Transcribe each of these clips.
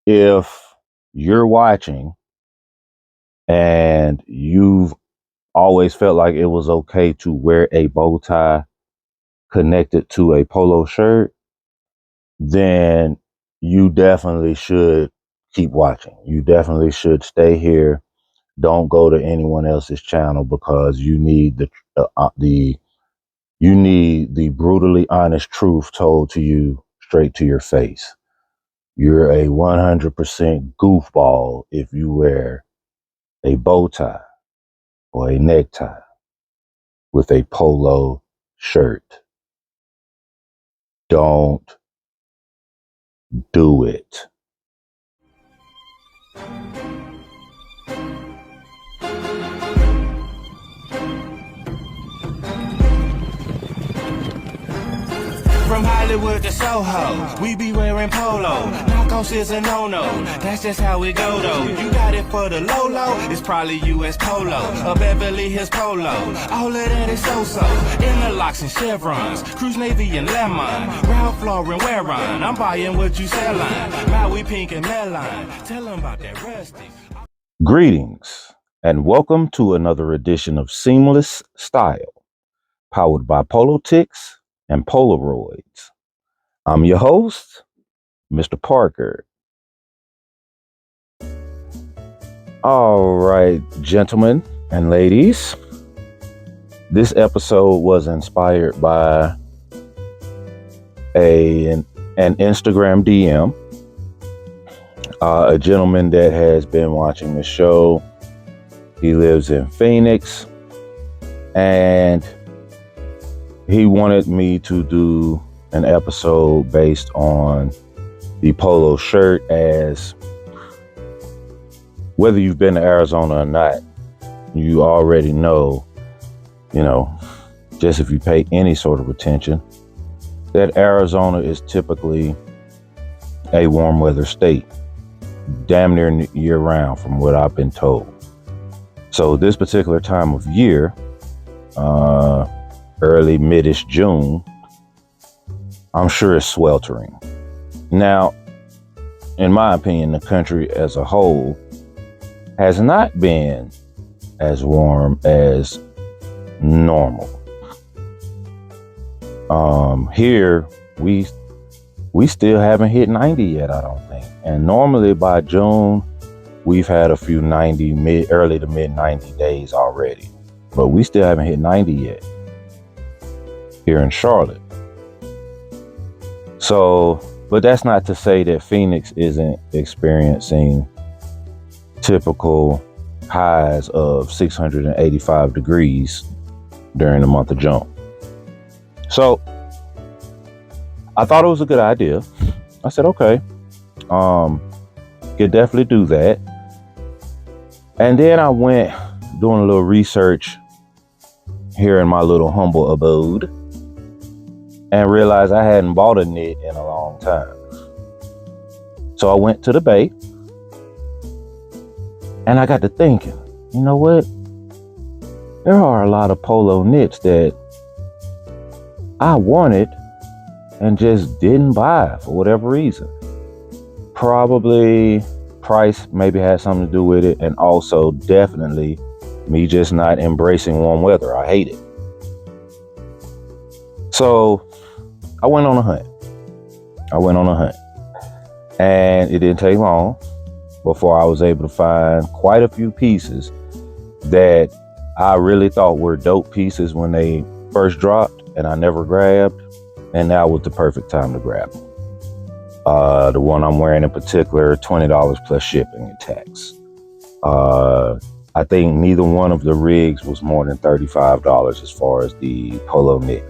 if you're watching and you've always felt like it was okay to wear a bow tie connected to a polo shirt, then you definitely should keep watching. You definitely should stay here. Don't go to anyone else's channel because you need the brutally honest truth told to you straight to your face. You're a 100% goofball if you wear a bow tie or a necktie with a polo shirt. Don't do it. From Hollywood to Soho, we be wearing polo. Knockoffs is a no-no, that's just how it go though. You got it for the low-low, it's probably US Polo. A Beverly Hills Polo, all of that is so-so. Interlocks and chevrons, Cruise Navy and Lemon. Ralph Lauren wearing, I'm buying what you sellin'. Maui pink and melon, tell them about that rustic. Greetings and welcome to another edition of Seamless Style, powered by Polo Ticks and Polaroids. I'm your host, Mr. Parker. All right, gentlemen and ladies, this episode was inspired by an Instagram DM. A gentleman that has been watching the show. He lives in Phoenix, and he wanted me to do an episode based on the polo shirt, as whether you've been to Arizona or not, you already know, just if you pay any sort of attention, that Arizona is typically a warm weather state, damn near year round from what I've been told. So this particular time of year, early mid-ish June, I'm sure it's sweltering. Now, in my opinion, the country as a whole has not been as warm as normal. Here we still haven't hit 90 yet, I don't think. And normally by June, we've had a few early to mid 90 days already, but we still haven't hit 90 yet here in Charlotte. So, but that's not to say that Phoenix isn't experiencing typical highs of 685 degrees during the month of June. So I thought it was a good idea. I said, okay, could definitely do that. And then I went doing a little research here in my little humble abode and realized I hadn't bought a knit in a long time. So I went to the Bay and I got to thinking, you know what? There are a lot of polo knits that I wanted and just didn't buy for whatever reason. Probably price maybe had something to do with it, and also definitely me just not embracing warm weather. I hate it. So I went on a hunt. And it didn't take long before I was able to find quite a few pieces that I really thought were dope pieces when they first dropped and I never grabbed. And now was the perfect time to grab them. The one I'm wearing in particular, $20 plus shipping and tax. I think neither one of the rigs was more than $35 as far as the polo knit.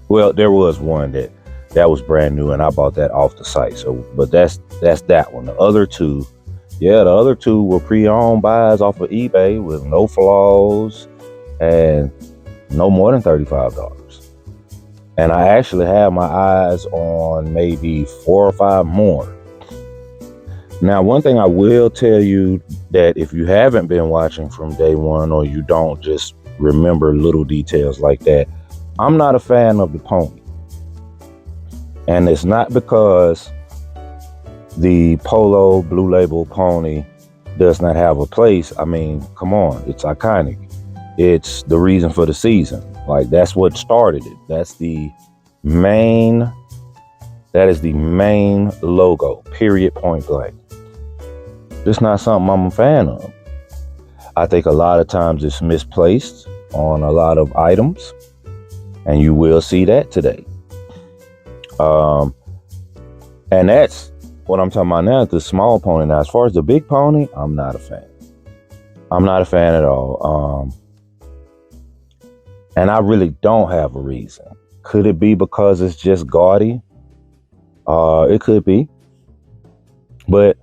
Well, there was one that was brand new, and I bought that off the site. So, but that's that one. The other two were pre-owned buys off of eBay with no flaws and no more than $35. And I actually have my eyes on maybe 4 or 5 more. Now, one thing I will tell you, that if you haven't been watching from day one, or you don't just remember little details like that, I'm not a fan of the pony. And it's not because the Polo Blue Label pony does not have a place. I mean, come on, it's iconic. It's the reason for the season. Like, that's what started it. That is the main logo, period, point blank. It's not something I'm a fan of. I think a lot of times it's misplaced on a lot of items, and you will see that today. And that's what I'm talking about now, the small pony. Now, as far as the big pony, I'm not a fan. I'm not a fan at all. And I really don't have a reason. Could it be because it's just gaudy? It could be. But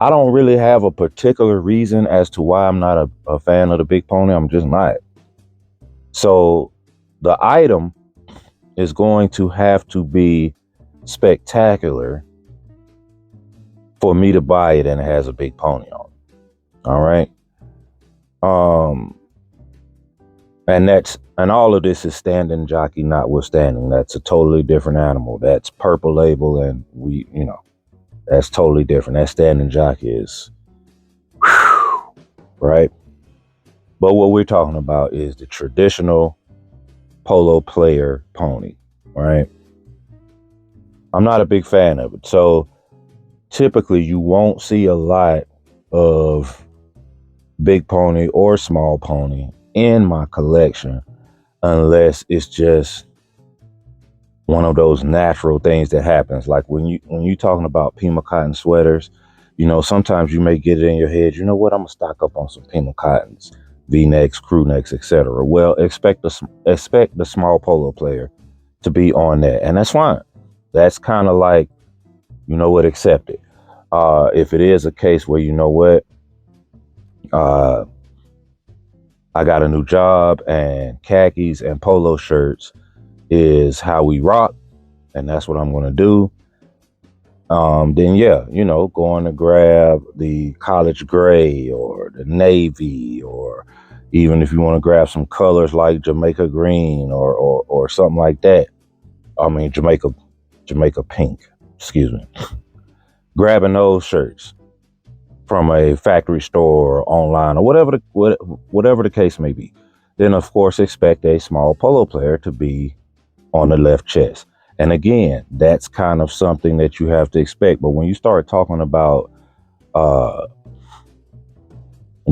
I don't really have a particular reason as to why I'm not a fan of the big pony. I'm just not. So the item is going to have to be spectacular for me to buy it, and it has a big pony on it. All right. And all of this is standing jockey notwithstanding. That's a totally different animal. That's Purple Label, and that's totally different. That standing jockey is, right? But what we're talking about is the traditional polo player pony, right? I'm not a big fan of it. So typically you won't see a lot of big pony or small pony in my collection unless it's just one of those natural things that happens. Like when you talking about Pima cotton sweaters, sometimes you may get it in your head, you know what, I'm gonna stock up on some Pima cottons, V-necks, crew necks, etc. Well, expect the small polo player to be on that, and that's fine. That's kind of like, accept it. If it is a case where, I got a new job and khakis and polo shirts is how we rock, and that's what I'm going to do. Then yeah, going to grab the college gray or the navy, or even if you want to grab some colors like Jamaica green or something like that. I mean, Jamaica pink, excuse me. Grabbing those shirts from a factory store or online or whatever the case may be. Then of course expect a small polo player to be on the left chest. And again, that's kind of something that you have to expect. But when you start talking about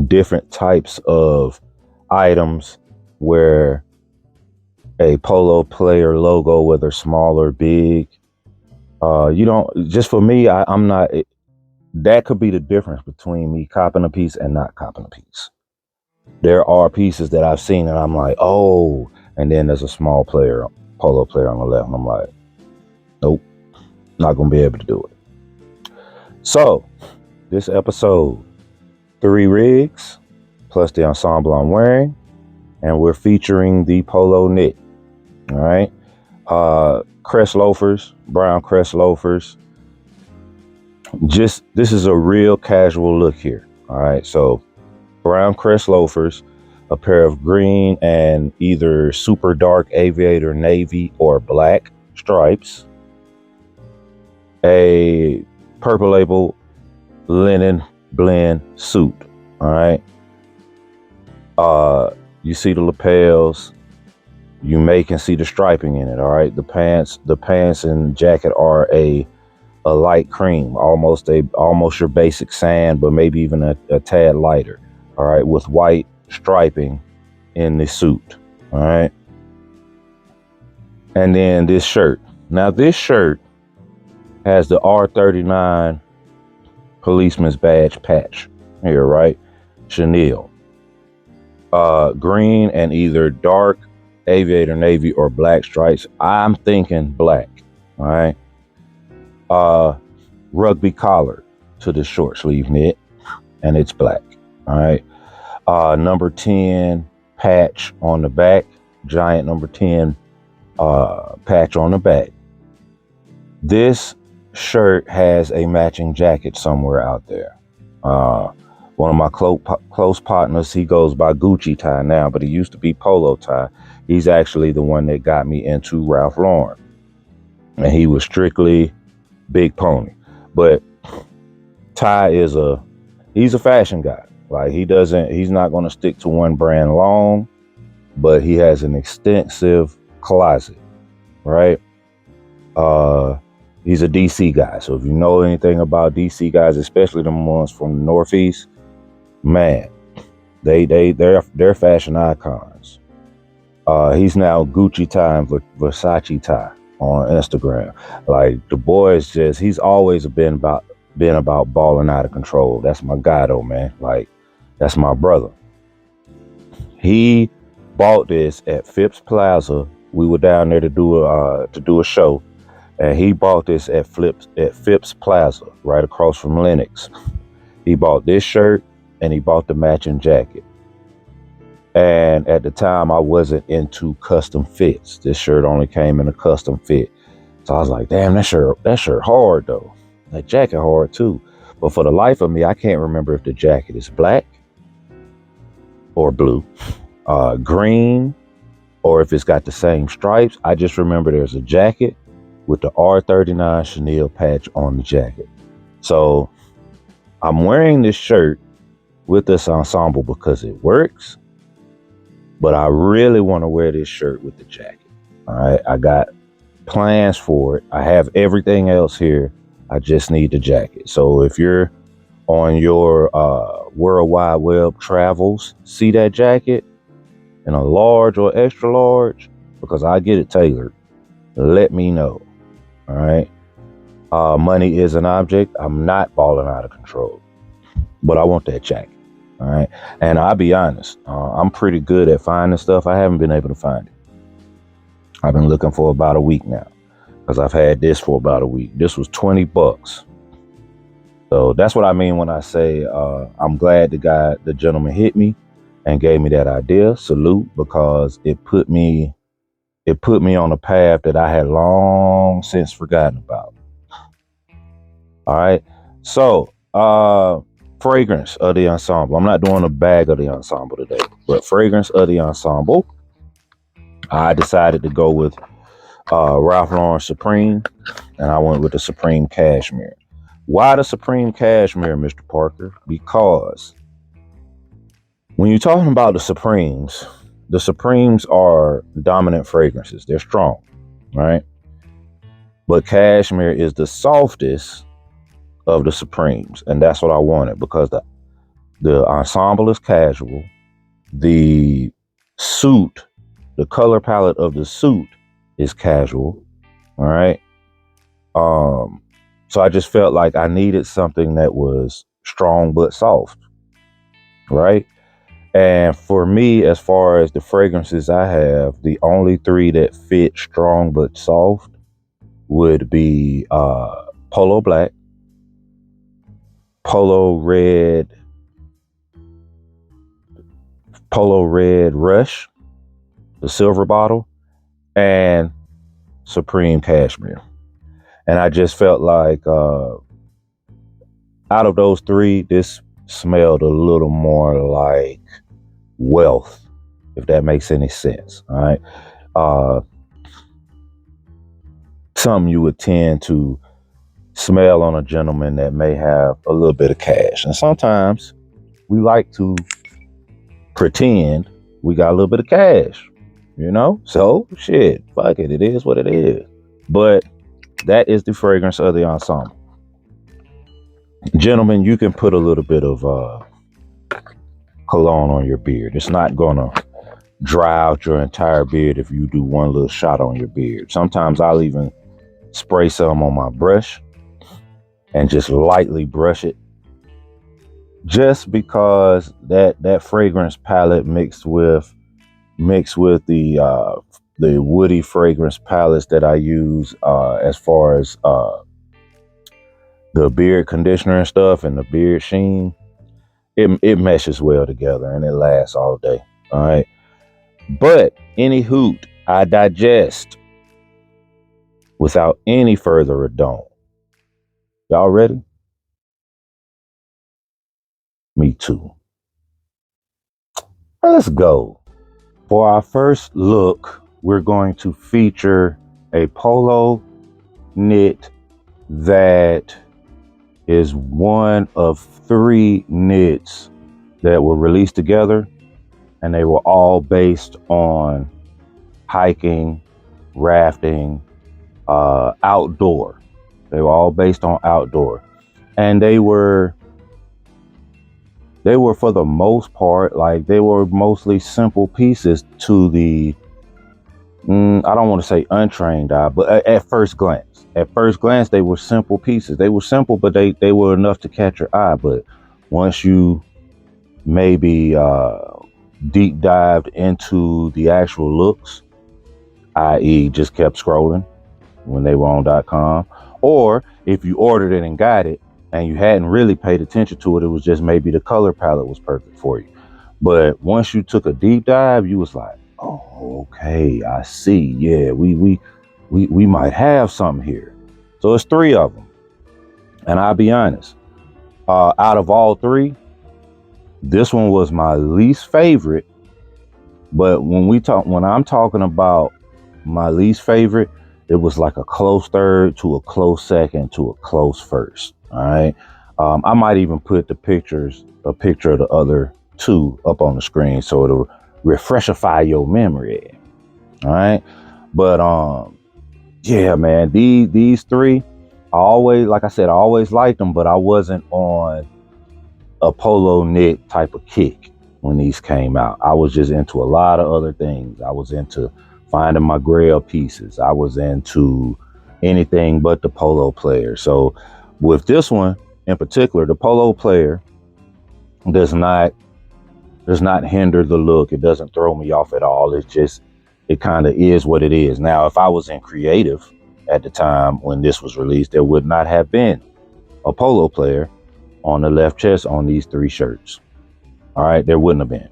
different types of items where a polo player logo, whether small or big, just for me, I'm not, that could be the difference between me copping a piece and not copping a piece. There are pieces that I've seen and I'm like, oh, and then there's a small polo player on the left, and I'm like, nope, not gonna be able to do it. So this episode, 3 rigs plus the ensemble I'm wearing, and we're featuring the polo knit. All right, crest loafers, brown crest loafers. This is a real casual look here. All right, so brown crest loafers, a pair of green and either super dark aviator navy or black stripes, a Purple Label linen blend suit. All right, you see the lapels, you can see the striping in it. All right, the pants and jacket are a light cream, almost your basic sand, but maybe even a tad lighter. All right, with white striping in the suit. All right, and then this shirt. Now this shirt has the R39 policeman's badge patch here, right? Chenille. Green and either dark aviator navy or black stripes. I'm thinking black. All right. Rugby collar to the short sleeve knit, and it's black. All right. Number 10 patch on the back, giant number 10 patch on the back. This shirt has a matching jacket somewhere out there. One of my close partners, he goes by Gucci Tie now, but he used to be Polo Tie. He's actually the one that got me into Ralph Lauren. and he was strictly Big Pony. But Ty he's a fashion guy. Like he's not going to stick to one brand long, but he has an extensive closet, right? He's a DC guy. So if you know anything about DC guys, especially the ones from the Northeast, man, they're fashion icons. He's now Gucci Ty and Versace Ty on Instagram. Like the boy is he's always been about balling out of control. That's my guy though, man. Like that's my brother. He bought this at Phipps Plaza. We were down there to do a show, and he bought this at Phipps Plaza, right across from Lennox. He bought this shirt and he bought the matching jacket. And at the time, I wasn't into custom fits. This shirt only came in a custom fit. So I was like, damn, that shirt hard though. That jacket hard too. But for the life of me, I can't remember if the jacket is black or blue, green, or if it's got the same stripes. I just remember there's a jacket with the R39 chenille patch on the jacket. So I'm wearing this shirt with this ensemble because it works, but I really want to wear this shirt with the jacket. All right, I got plans for it. I have everything else here. I just need the jacket. So if you're on your World Wide Web travels, see that jacket in a large or extra large, because I get it tailored, let me know. All right. Money is an object. I'm not balling out of control, but I want that jacket. All right. And I'll be honest, I'm pretty good at finding stuff. I haven't been able to find it. I've been looking for about a week now, because I've had this for about a week. This was $20. So that's what I mean when I say I'm glad the gentleman hit me and gave me that idea. Salute, because it put me on a path that I had long since forgotten about. All right. So fragrance of the ensemble. I'm not doing a bag of the ensemble today, but fragrance of the ensemble. I decided to go with Ralph Lauren Supreme, and I went with the Supreme Cashmere. Why the Supreme Cashmere, Mr. Parker? Because when you're talking about the Supremes are dominant fragrances. They're strong, right? But Cashmere is the softest of the Supremes, and that's what I wanted, because the ensemble is casual. The suit, the color palette of the suit is casual, all right? So I just felt like I needed something that was strong but soft, right? And for me, as far as the fragrances I have, the only three that fit strong but soft would be Polo Black, Polo Red Rush, the silver bottle, and Supreme Cashmere. And I just felt like out of those three, this smelled a little more like wealth, if that makes any sense. All right. Something you would tend to smell on a gentleman that may have a little bit of cash. And sometimes we like to pretend we got a little bit of cash, So shit, fuck it. It is what it is. But that is the fragrance of the ensemble. Gentlemen, you can put a little bit of cologne on your beard. It's not gonna dry out your entire beard if you do one little shot on your beard. Sometimes I'll even spray some on my brush and just lightly brush it, just because that fragrance palette mixed with the woody fragrance palettes that I use as far as the beard conditioner and stuff, and the beard sheen, it meshes well together and it lasts all day. All right. But any hoot, I digest. Without any further ado, y'all ready? Me too. Let's go. For our first look, we're going to feature a Polo knit that is one of 3 knits that were released together, and they were all based on hiking, rafting, outdoor. They were all based on outdoor, and they were for the most part, like, they were mostly simple pieces to the I don't want to say untrained eye, but at first glance, they were simple pieces. They were simple, but they were enough to catch your eye. But once you maybe deep dived into the actual looks, i.e. just kept scrolling when they were on .com, or if you ordered it and got it and you hadn't really paid attention to it, it was just maybe the color palette was perfect for you. But once you took a deep dive, you was like, oh, okay, I see. Yeah, we might have something here. So it's 3 of them, and I'll be honest, out of all 3, this one was my least favorite. But when I'm talking about my least favorite, it was like a close third to a close second to a close first. All right. I might even put a picture of the other 2 up on the screen so it'll refreshify your memory. All right. But yeah, man, these 3, like I said, I always liked them, but I wasn't on a polo knit type of kick when these came out. I was just into a lot of other things. I was into finding my grail pieces. I was into anything but the polo player. So with this one in particular, the polo player does not hinder the look. It doesn't throw me off at all. It kind of is what it is. Now, if I was in creative at the time when this was released, there would not have been a polo player on the left chest on these 3 shirts. All right, there wouldn't have been.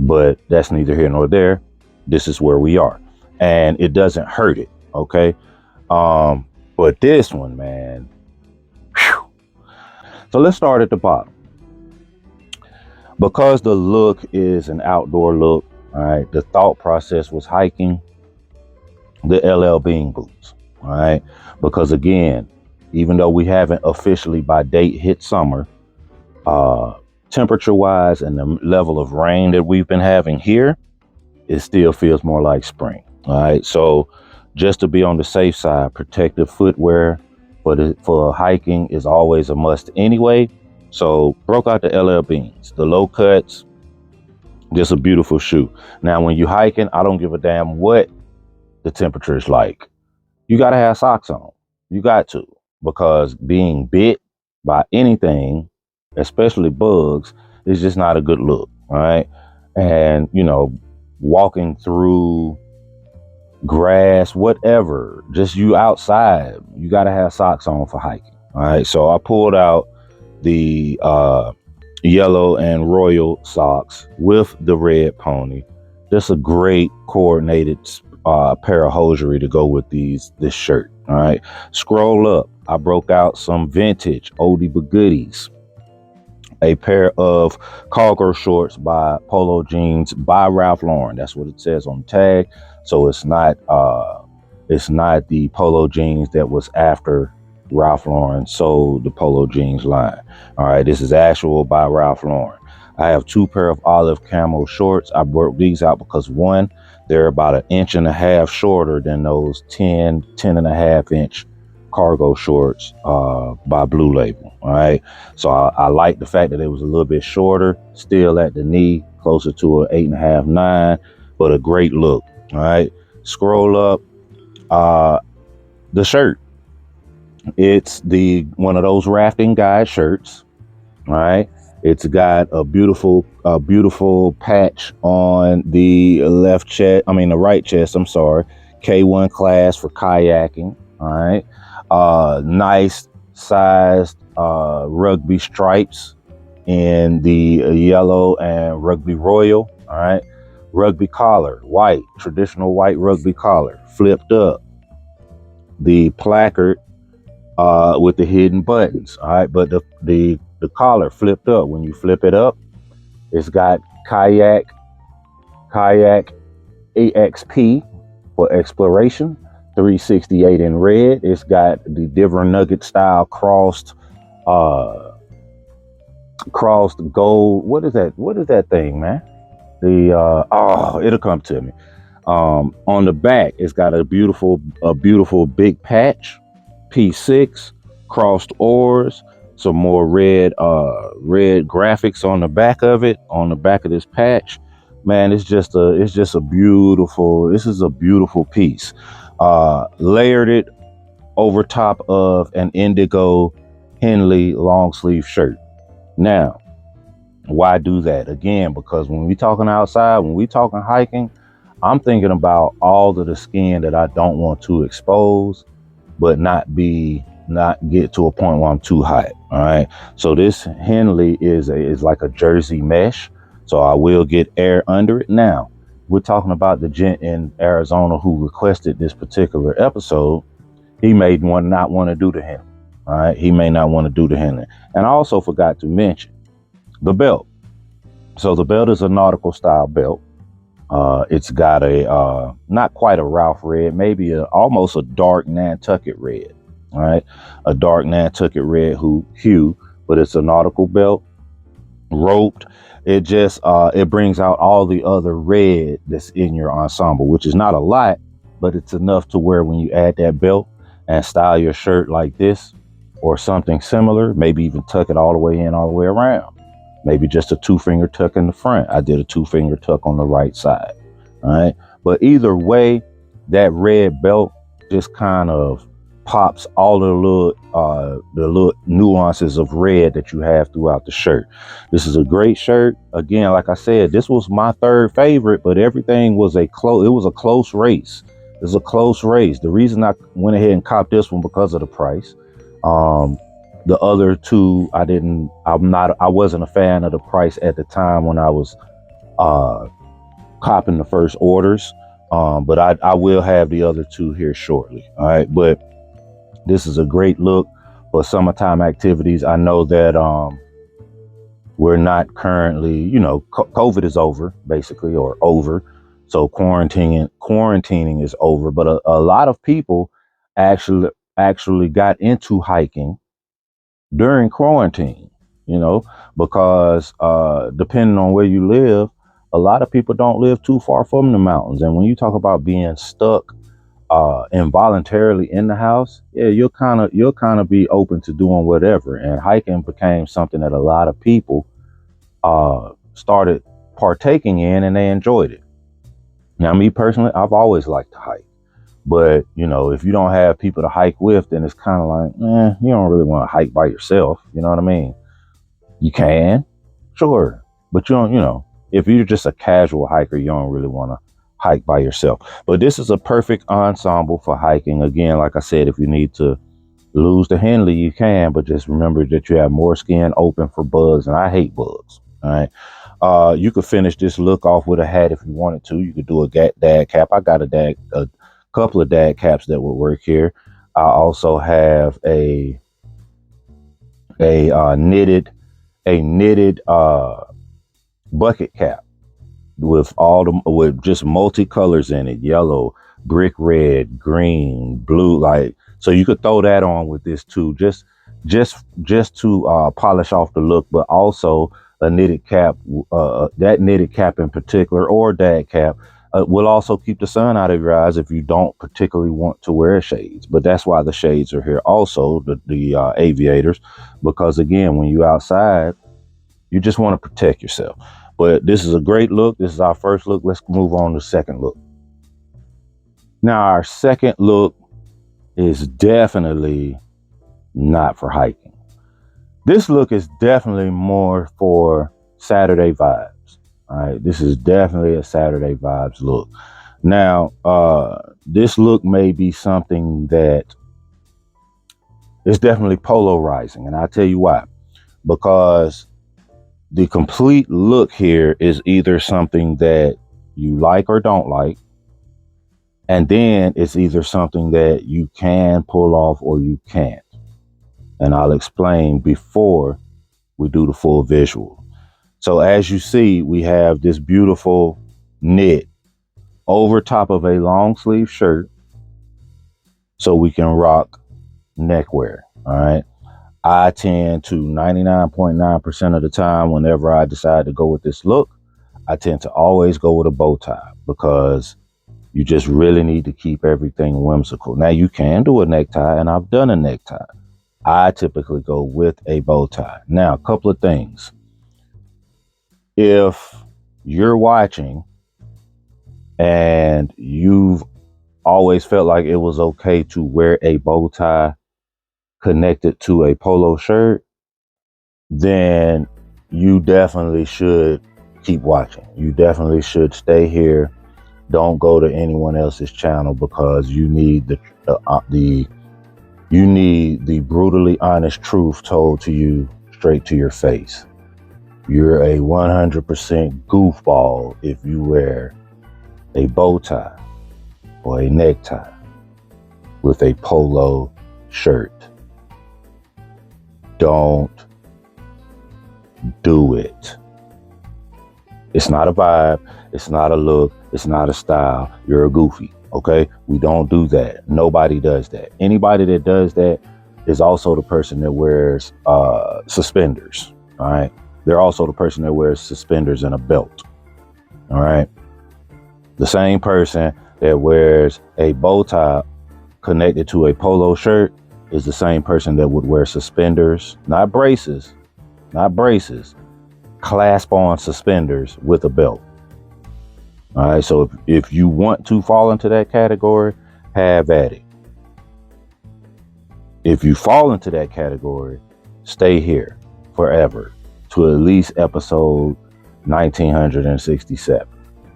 But that's neither here nor there. This is where we are, and it doesn't hurt it. Okay. But this one, man. Whew. So let's start at the bottom. Because the look is an outdoor look, all right, the thought process was hiking the LL Bean boots. All right. Because again, even though we haven't officially by date hit summer, temperature wise and the level of rain that we've been having here, it still feels more like spring. All right. So just to be on the safe side, protective footwear for hiking is always a must anyway. So broke out the LL Beans, the low cuts, just a beautiful shoe. Now, when you hiking, I don't give a damn what the temperature is like. You got to have socks on. You got to, because being bit by anything, especially bugs, is just not a good look. All right. And, walking through grass, whatever, just you outside, you got to have socks on for hiking. All right. So I pulled out the yellow and royal socks with the red pony. Just a great coordinated pair of hosiery to go with this shirt. All right. Scroll up. I broke out some vintage oldie but goodies. A pair of cargo shorts by Polo jeans by Ralph Lauren. That's what it says on the tag. So it's not the Polo jeans that was after Ralph Lauren sold the Polo jeans line. All right, this is actual by Ralph Lauren. I have 2 pair of olive camo shorts. I broke these out because, one, they're about 1.5 inches shorter than those 10.5 inch cargo shorts by Blue Label. All right, so I like the fact that it was a little bit shorter, still at the knee, closer to an 8.5, 9, but a great look. All right, scroll up. The shirt, it's one of those rafting guide shirts. All right, it's got a beautiful patch on the the right chest. I'm sorry, K1 class for kayaking. All right, nice sized rugby stripes in the yellow and rugby royal. All right, rugby collar, white, traditional white rugby collar, flipped up. The placard with the hidden buttons. All right, but the collar flipped up. When you flip it up, it's got kayak EXP for exploration, 368 in red. It's got the Denver Nugget style uh, crossed gold. What is that? What is that thing, man? It'll come to me. On the back, it's got a beautiful big patch, P6, crossed oars, some more red graphics on the back of it, on the back of this patch. Man, it's just a beautiful, this is a beautiful piece. Layered it over top of an indigo Henley long sleeve shirt. Now, why do that? Again, because when we talking outside, when we talking hiking, I'm thinking about all of the skin that I don't want to expose, but not get to a point where I'm too hot. All right. So this Henley is like a jersey mesh. So I will get air under it. Now, we're talking about the gent in Arizona who requested this particular episode. He may not want to do the Henley. All right. He may not want to do the Henley. And I also forgot to mention the belt. So the belt is a nautical style belt. It's got a not quite a Ralph red, maybe almost a dark Nantucket red. All right, a dark Nantucket red hue, but it's a nautical belt, roped. It just it brings out all the other red that's in your ensemble, which is not a lot, but it's enough to where when you add that belt and style your shirt like this or something similar, maybe even tuck it all the way in, all the way around. Maybe just a 2-finger tuck in the front. I did a 2-finger tuck on the right side. All right. But either way, that red belt just kind of pops all the little nuances of red that you have throughout the shirt. This is a great shirt. Again, like I said, this was my third favorite, but everything was it was a close race. It was a close race. The reason I went ahead and copped this one because of the price. The other two, I wasn't a fan of the price at the time when I was copping the first orders. But I will have the other two here shortly. All right. But this is a great look for summertime activities. I know that we're not currently, COVID is over basically, or over. So quarantining is over. But a lot of people actually got into hiking during quarantine, because depending on where you live, a lot of people don't live too far from the mountains. And when you talk about being stuck involuntarily in the house, yeah, you'll kind of be open to doing whatever. And hiking became something that a lot of people started partaking in, and they enjoyed it. Now, me personally, I've always liked to hike. But, if you don't have people to hike with, then it's kind of like, you don't really want to hike by yourself. You know what I mean? You can, sure. But you don't, if you're just a casual hiker, you don't really want to hike by yourself. But this is a perfect ensemble for hiking. Again, like I said, if you need to lose the Henley, you can. But just remember that you have more skin open for bugs. And I hate bugs. All right. You could finish this look off with a hat if you wanted to. You could do a dad cap. I got a couple of dad caps that would work here. I also have a knitted bucket cap with just multicolors in it: yellow, brick red, green, blue. So you could throw that on with this too, just to polish off the look. But also a knitted cap, that knitted cap in particular, or dad cap, will also keep the sun out of your eyes if you don't particularly want to wear shades. But that's why the shades are here also, the aviators, because again, when you're outside, you just want to protect yourself. But this is a great look. This is our first look. Let's move on to the second look. Now, our second look is definitely not for hiking. This look is definitely more for Saturday vibes. All right, this is definitely a Saturday vibes look. Now, this look may be something that is definitely polarizing, and I'll tell you why. Because the complete look here is either something that you like or don't like, and then it's either something that you can pull off or you can't. And I'll explain before we do the full visual. So as you see, we have this beautiful knit over top of a long sleeve shirt. so we can rock neckwear. All right. I tend to 99.9% of the time, whenever I decide to go with this look, I tend to always go with a bow tie, because you just really need to keep everything whimsical. Now, you can do a necktie, and I've done a necktie. I typically go with a bow tie. Now, a couple of things. If you're watching and you've always felt like it was okay to wear a bow tie connected to a polo shirt, then you definitely should keep watching. You definitely should stay here. Don't go to anyone else's channel, because you need the brutally honest truth told to you straight to your face. You're a 100% goofball if you wear a bow tie or a necktie with a polo shirt. Don't do it. It's not a vibe. It's not a look. It's not a style. You're a goofy. Okay? We don't do that. Nobody does that. Anybody that does that is also the person that wears suspenders. All right? They're also the person that wears suspenders and a belt. All right? The same person that wears a bow tie connected to a polo shirt is the same person that would wear suspenders, not braces, clasp on suspenders with a belt. All right, so if you want to fall into that category, have at it. If you fall into that category, stay here forever to at least episode 1967.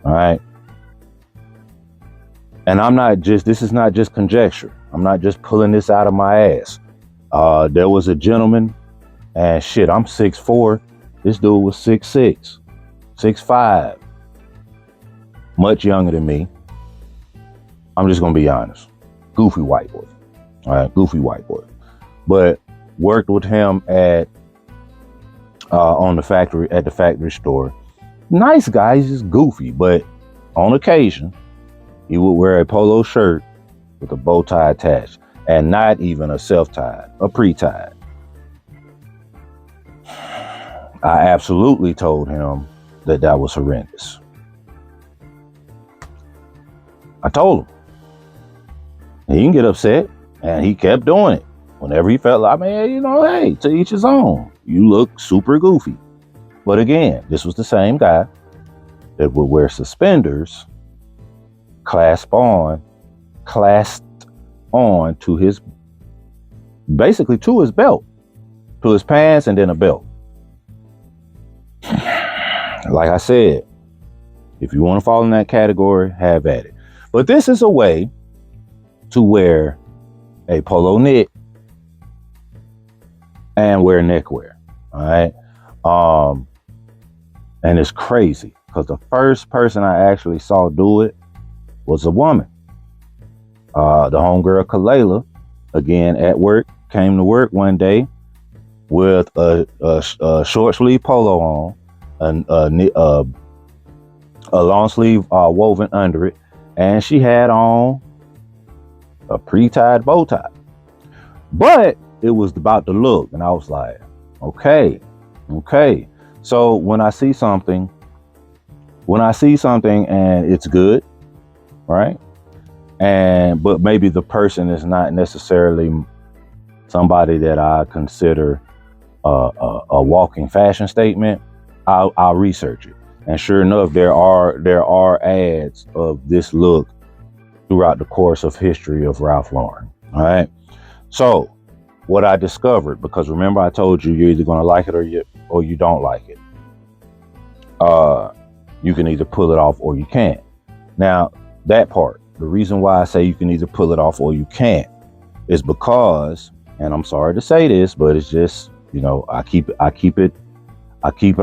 All right. And this is not just conjecture. I'm not just pulling this out of my ass. There was a gentleman, and shit, I'm 6'4". This dude was 6'6", 6'5", much younger than me. I'm just gonna be honest. Goofy white boy. All right, goofy white boy. But worked with him at the factory store. Nice guy, he's just goofy, but on occasion, he would wear a polo shirt with a bow tie attached, and not even a self-tied, a pre-tied. I absolutely told him that was horrendous. I told him. He didn't get upset, and he kept doing it. Whenever he felt like, man, hey, to each his own. You look super goofy. But again, this was the same guy that would wear suspenders clasped on to his, basically to his belt, to his pants, and then a belt. Like I said, if you want to fall in that category, have at it. But this is a way to wear a polo knit and wear neckwear. All right. And it's crazy because the first person I actually saw do it was a woman. The homegirl Kalela, again at work, came to work one day with a short sleeve polo on, and a long sleeve woven under it, and she had on a pre-tied bow tie. But it was about the look, and I was like, okay. So when I see something and it's good, right? But maybe the person is not necessarily somebody that I consider a walking fashion statement, I'll research it. And sure enough, there are ads of this look throughout the course of history of Ralph Lauren. All right. So what I discovered, because remember I told you you're either going to like it or you don't like it. You can either pull it off or you can't. Now that part, the reason why I say you can either pull it off or you can't is because, and I'm sorry to say this, but it's just, I keep it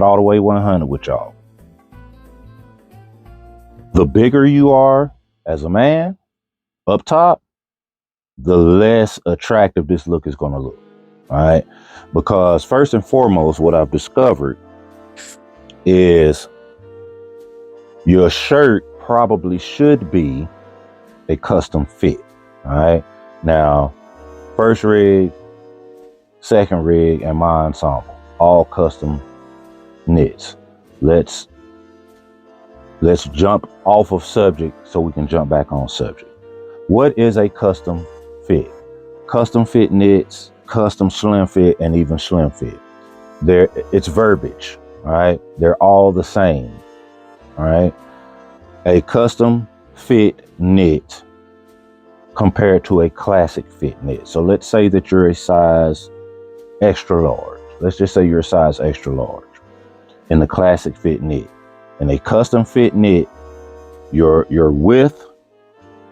all the way 100 with y'all. The bigger you are as a man up top, the less attractive this look is going to look. All right. Because first and foremost, what I've discovered is your shirt probably should be a custom fit. All right. Now, first rig, second rig, and my ensemble, all custom knits. Let's jump off of subject so we can jump back on subject. What is a custom fit? Custom fit knits, custom slim fit, and even slim fit. It's verbiage, all right? They're all the same, all right? A custom fit knit compared to a classic fit knit. So let's say that you're a size extra large. Let's just say you're a size extra large in the classic fit knit. In a custom fit knit, your width,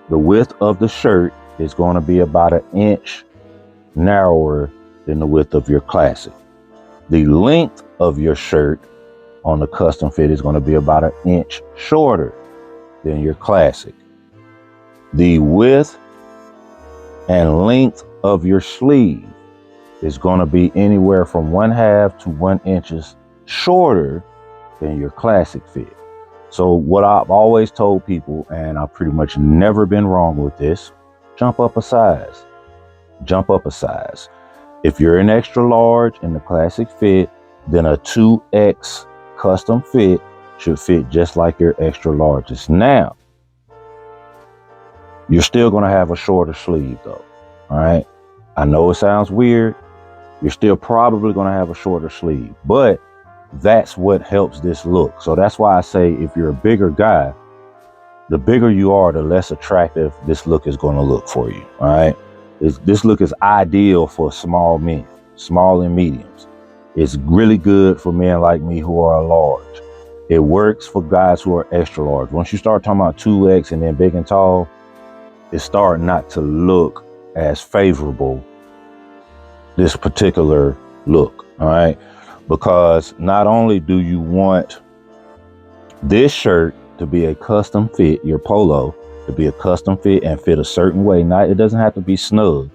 the width of the shirt is going to be about 1 inch narrower than the width of your classic. The length of your shirt on the custom fit is going to be about 1 inch shorter than your classic. The width and length of your sleeve is going to be anywhere from 1/2 to 1 inches shorter than your classic fit. So what I've always told people, and I've pretty much never been wrong with this, jump up a size. Jump up a size. If you're an extra large in the classic fit, then a 2X custom fit should fit just like your extra largest. Now, you're still going to have a shorter sleeve though. All right. I know it sounds weird. You're still probably going to have a shorter sleeve, but that's what helps this look. So that's why I say if you're a bigger guy, the bigger you are, the less attractive this look is going to look for you. All right. This look is ideal for small men, small and mediums. It's really good for men like me who are large. It works for guys who are extra large. Once you start talking about 2X and then big and tall, it starts not to look as favorable, this particular look. All right. Because not only do you want this shirt to be a custom fit, your polo to be a custom fit and fit a certain way. It doesn't have to be snug,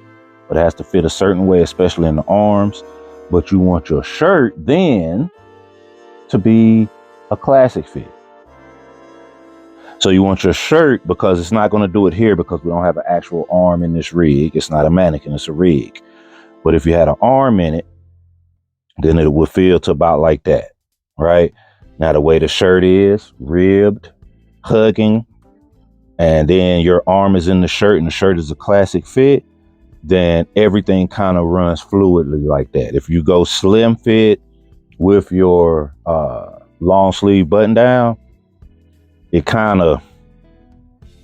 but it has to fit a certain way, especially in the arms. But you want your shirt then to be a classic fit. So you want your shirt, because it's not going to do it here because we don't have an actual arm in this rig. It's not a mannequin, it's a rig. But if you had an arm in it, then it would feel to about like that, right? Now, the way the shirt is ribbed, hugging, and then your arm is in the shirt and the shirt is a classic fit, then everything kind of runs fluidly like that. If you go slim fit with your long sleeve button down, it kind of,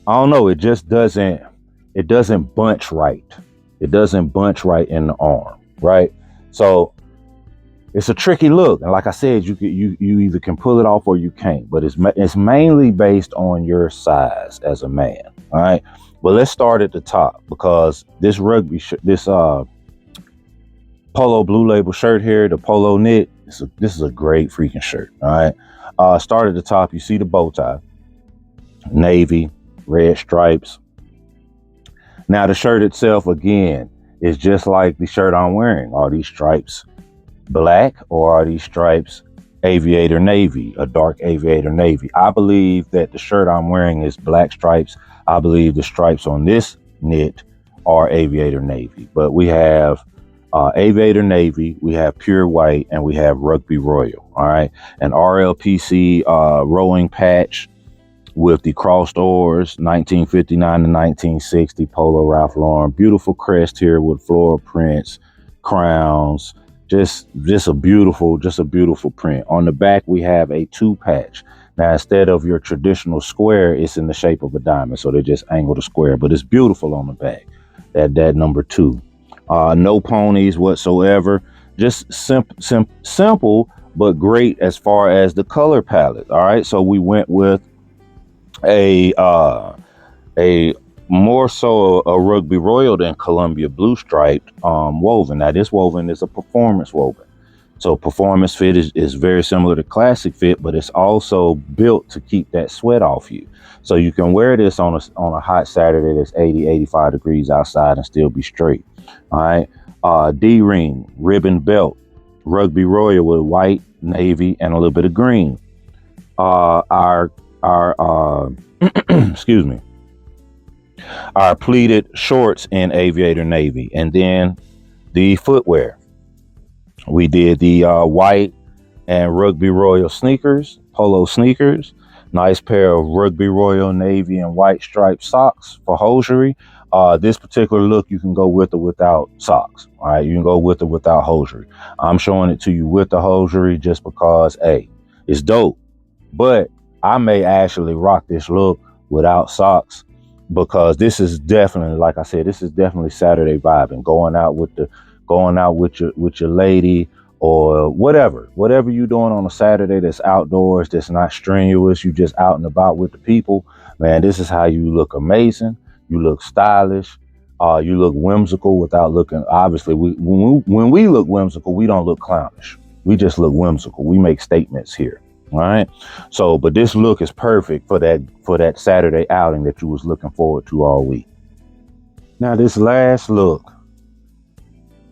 I don't know, it just doesn't bunch right. It doesn't bunch right in the arm, right? So it's a tricky look, and like I said, you either can pull it off or you can't. But it's mainly based on your size as a man. All right. But let's start at the top, because this Polo Blue Label shirt here, the Polo knit, this is a great freaking shirt. All right. Start at the top. You see the bow tie, navy, red stripes. Now the shirt itself, again, is just like the shirt I'm wearing. Are these stripes black, or are these stripes aviator navy, a dark aviator navy? I believe that the shirt I'm wearing is black stripes. I believe the stripes on this knit are aviator navy. But we have aviator navy, we have pure white, and we have rugby royal. All right. An RLPC rowing patch with the crossed oars, 1959 to 1960 Polo Ralph Lauren. Beautiful crest here with floral prints, crowns. Just a beautiful print. On the back, we have a 2 patch. Now, instead of your traditional square, it's in the shape of a diamond. So they just angled a square, but it's beautiful on the back. That number 2. No ponies whatsoever. Just simple, but great as far as the color palette. All right. So we went with a more so a rugby royal than Columbia blue striped woven. Now this woven is a performance woven. So performance fit is very similar to classic fit, but it's also built to keep that sweat off you. So you can wear this on a hot Saturday that's 80, 85 degrees outside and still be straight. All right. D-ring, ribbon belt, rugby royal with white, navy, and a little bit of green. Our excuse me. Our pleated shorts in aviator navy, and then the footwear. We did the white and Rugby Royal sneakers, Polo sneakers. Nice pair of Rugby Royal navy and white striped socks for hosiery. This particular look, you can go with or without socks. All right, you can go with or without hosiery. I'm showing it to you with the hosiery just because, hey, it's dope. But I may actually rock this look without socks because this is definitely, like I said, this is definitely Saturday vibing. Going out with your lady or whatever you're doing on a Saturday that's outdoors, that's not strenuous. You just out and about with the people. Man, this is how you look amazing. You look stylish. You look whimsical without looking. Obviously, when we look whimsical, we don't look clownish. We just look whimsical. We make statements here. All right. So, but this look is perfect for that Saturday outing that you was looking forward to all week. Now, this last look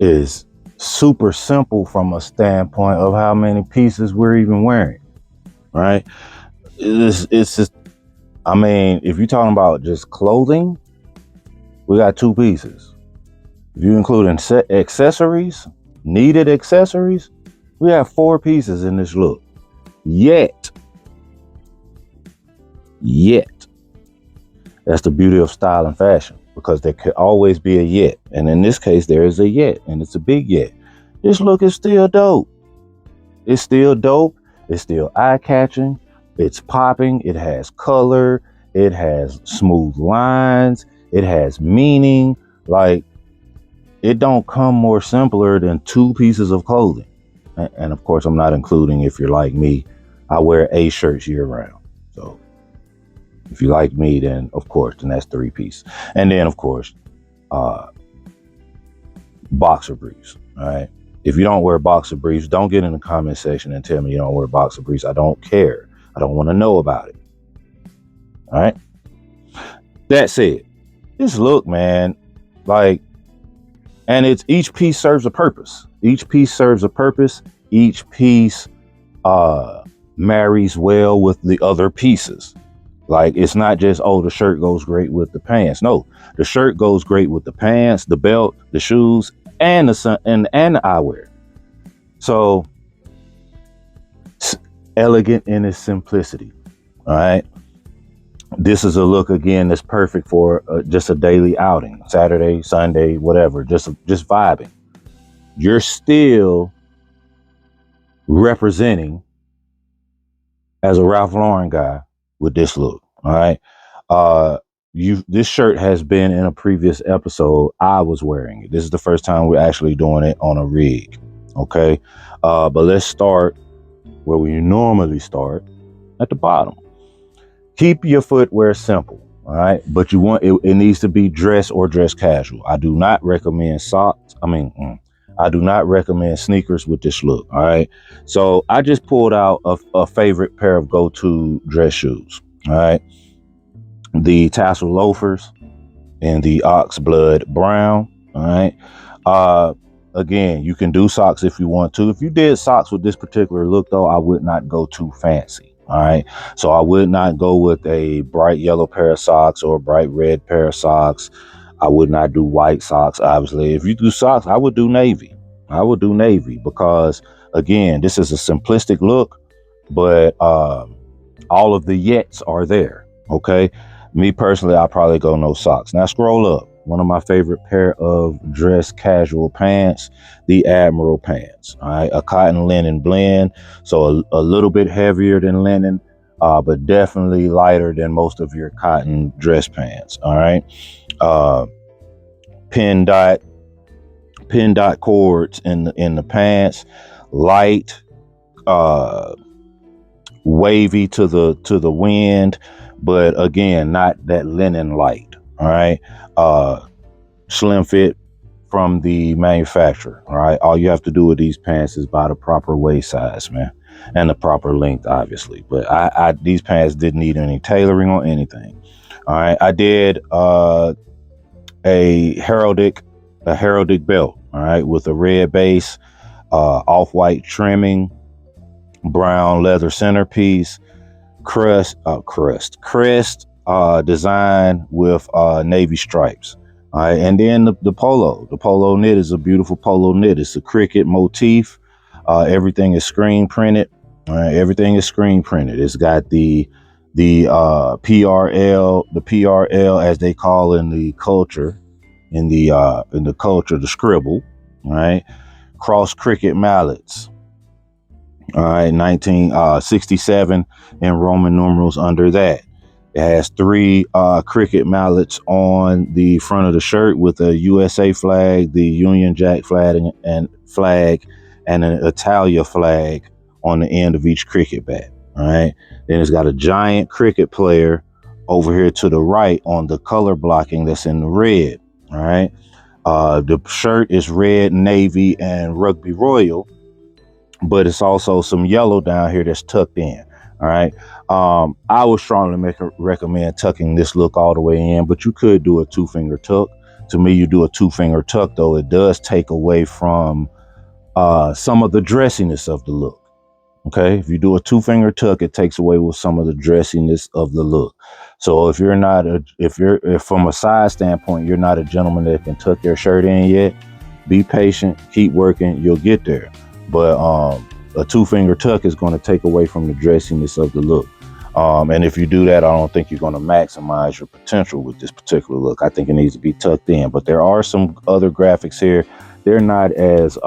is super simple from a standpoint of how many pieces we're even wearing. Right. It's just, I mean, if you're talking about just clothing, we got 2 pieces. If you include accessories, needed accessories, we have 4 pieces in this look. Yet, that's the beauty of style and fashion, because there could always be a yet. And in this case, there is a yet, and it's a big yet. This look is still dope. It's still dope. It's still eye-catching. It's popping. It has color. It has smooth lines. It has meaning. Like, it don't come more simpler than 2 pieces of clothing. And of course, I'm not including, if you're like me, I wear A shirts year round. So if you like me, then of course, then that's 3 pieces. And then of course, boxer briefs. All right. If you don't wear boxer briefs, don't get in the comment section and tell me you don't wear boxer briefs. I don't care. I don't want to know about it. All right. That said, this look, man, like, and it's, each piece serves a purpose. Each piece serves a purpose. Each piece marries well with the other pieces. Like, it's not just, oh, the shirt goes great with the pants. No, the shirt goes great with the pants, the belt, the shoes, and the eyewear. So, elegant in its simplicity. All right. This is a look, again, that's perfect for just a daily outing, Saturday, Sunday, whatever, just vibing. You're still representing as a Ralph Lauren guy with this look. All right. This shirt has been in a previous episode. I was wearing it. This is the first time we're actually doing it on a rig. Okay. But let's start where we normally start, at the bottom. Keep your footwear simple. All right. But you want it needs to be dress or dress casual. I do not recommend socks. I do not recommend sneakers with this look. All right. So I just pulled out a favorite pair of go-to dress shoes. All right. The tassel loafers in the ox blood brown. All right. Again, you can do socks if you want to. If you did socks with this particular look, though, I would not go too fancy. All right. So I would not go with a bright yellow pair of socks or a bright red pair of socks. I would not do white socks. Obviously, if you do socks, I would do navy. Because, again, this is a simplistic look, but all of the yets are there. Okay. Me personally, I'll probably go no socks. Now scroll up. One of my favorite pair of dress casual pants, the Admiral pants. All right, a cotton linen blend, so a little bit heavier than linen, but definitely lighter than most of your cotton dress pants. All right, pin dot cords in the pants, light, wavy to the wind, but again, not that linen light. All right. Slim fit from the manufacturer. All right. All you have to do with these pants is buy the proper waist size, man, and the proper length, obviously. But these pants didn't need any tailoring or anything. All right. I did a heraldic belt. All right, with a red base, off-white trimming, brown leather centerpiece, crest design with navy stripes. All right, and then the polo knit is a beautiful polo knit. It's a cricket motif. Everything is screen printed. All right, everything is screen printed. It's got the PRL as they call in the culture, the scribble. All right, cross cricket mallets. All right, 1967 and Roman numerals under that. It has three cricket mallets on the front of the shirt with a USA flag, the Union Jack flag, and an Italia flag on the end of each cricket bat. All right. Then it's got a giant cricket player over here to the right on the color blocking that's in the red. All right. The shirt is red, navy, and rugby royal, but it's also some yellow down here that's tucked in. All right. I would strongly recommend tucking this look all the way in, but you could do a 2-finger tuck. To me, you do a 2-finger tuck, though it does take away from some of the dressiness of the look. Okay, if you do a 2-finger tuck, it takes away with some of the dressiness of the look. So if from a size standpoint, you're not a gentleman that can tuck your shirt in yet, be patient, keep working, you'll get there. But a 2-finger tuck is going to take away from the dressiness of the look. And if you do that, I don't think you're going to maximize your potential with this particular look. I think it needs to be tucked in. But there are some other graphics here. They're not as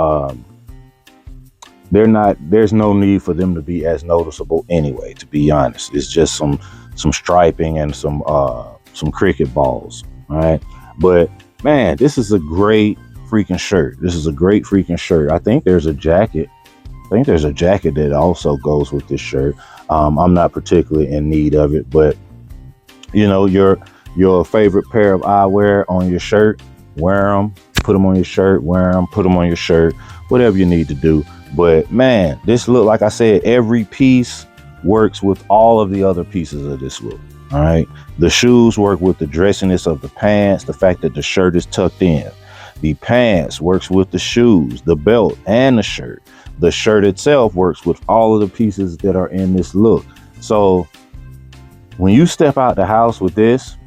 there's no need for them to be as noticeable anyway, to be honest. It's just some striping and some cricket balls. All right. But man, this is a great freaking shirt. This is a great freaking shirt. I think there's a jacket. That also goes with this shirt. I'm not particularly in need of it, but you know, your favorite pair of eyewear on your shirt, wear them, put them on your shirt, wear them, put them on your shirt, whatever you need to do. But man, this look, like I said, every piece works with all of the other pieces of this look. All right. The shoes work with the dressiness of the pants, the fact that the shirt is tucked in. The pants works with the shoes, the belt, and the shirt. The shirt itself works with all of the pieces that are in this look. So when you step out the house with this,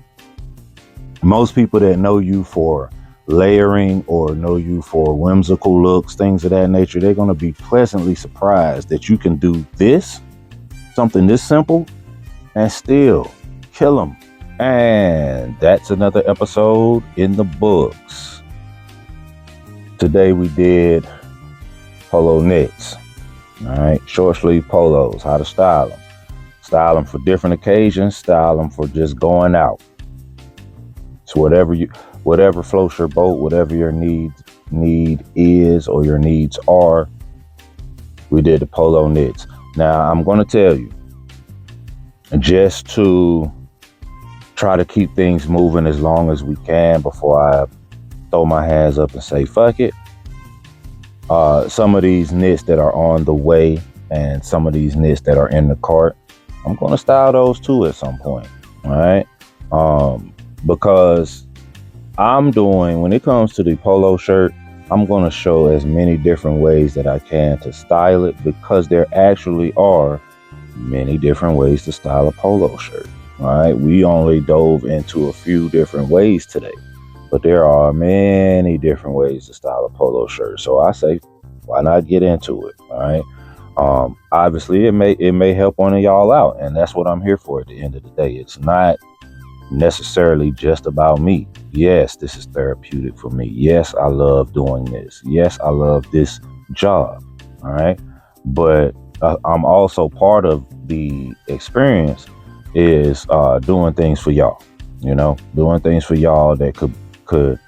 most people that know you for layering or know you for whimsical looks, things of that nature, they're going to be pleasantly surprised that you can do this, something this simple, and still kill them. And that's another episode in the books. Today we did polo knits. All right, short sleeve polos, how to style them. Style them for different occasions, style them for just going out. So whatever floats your boat, whatever your need is or your needs are, we did the polo knits. Now I'm going to tell you, just to try to keep things moving as long as we can before I throw my hands up and say fuck it. Some of these knits that are on the way and some of these knits that are in the cart, I'm going to style those too at some point. All right. Because when it comes to the polo shirt, I'm going to show as many different ways that I can to style it, because there actually are many different ways to style a polo shirt. All right. We only dove into a few different ways today, but there are many different ways to style a polo shirt. So I say, why not get into it? All right. Obviously it may help one of y'all out, and that's what I'm here for at the end of the day. It's not necessarily just about me. Yes, this is therapeutic for me. Yes, I love doing this. Yes, I love this job. All right. But I'm also part of the experience is doing things for y'all, doing things for y'all that could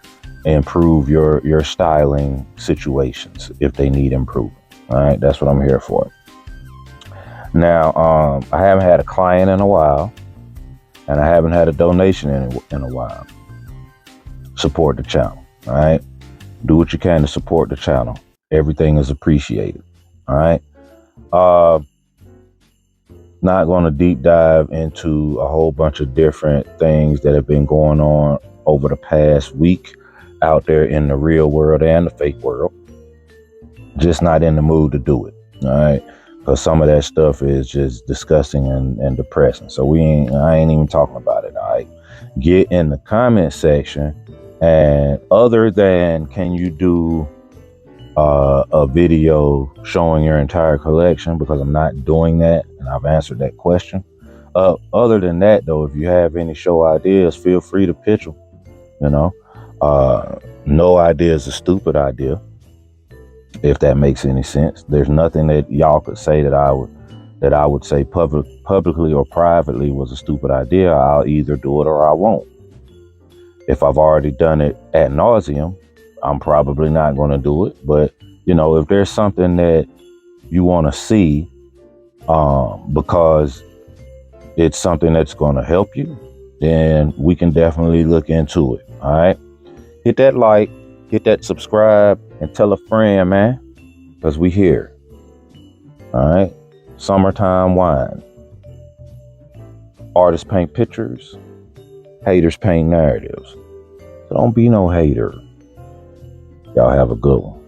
improve your styling situations if they need improvement. All right. That's what I'm here for. Now, I haven't had a client in a while, and I haven't had a donation in a while. Support the channel. All right. Do what you can to support the channel. Everything is appreciated. All right. Not going to deep dive into a whole bunch of different things that have been going on over the past week out there in the real world and the fake world. Just not in the mood to do it. All right. because some of that stuff is just disgusting and depressing. So I ain't even talking about it. All right, get in the comment section, and other than can you do a video showing your entire collection, because I'm not doing that, and I've answered that question. Other than that, though, if you have any show ideas, feel free to pitch them. You know, no idea is a stupid idea, if that makes any sense. There's nothing that y'all could say that I would say publicly or privately was a stupid idea. I'll either do it or I won't. If I've already done it ad nauseum, I'm probably not going to do it. But you know, if there's something that you want to see, because it's something that's going to help you, then we can definitely look into it. All right, hit that like, hit that subscribe, and tell a friend, man, because we here. All right, summertime wine. Artists paint pictures, haters paint narratives. So don't be no hater. Y'all have a good one.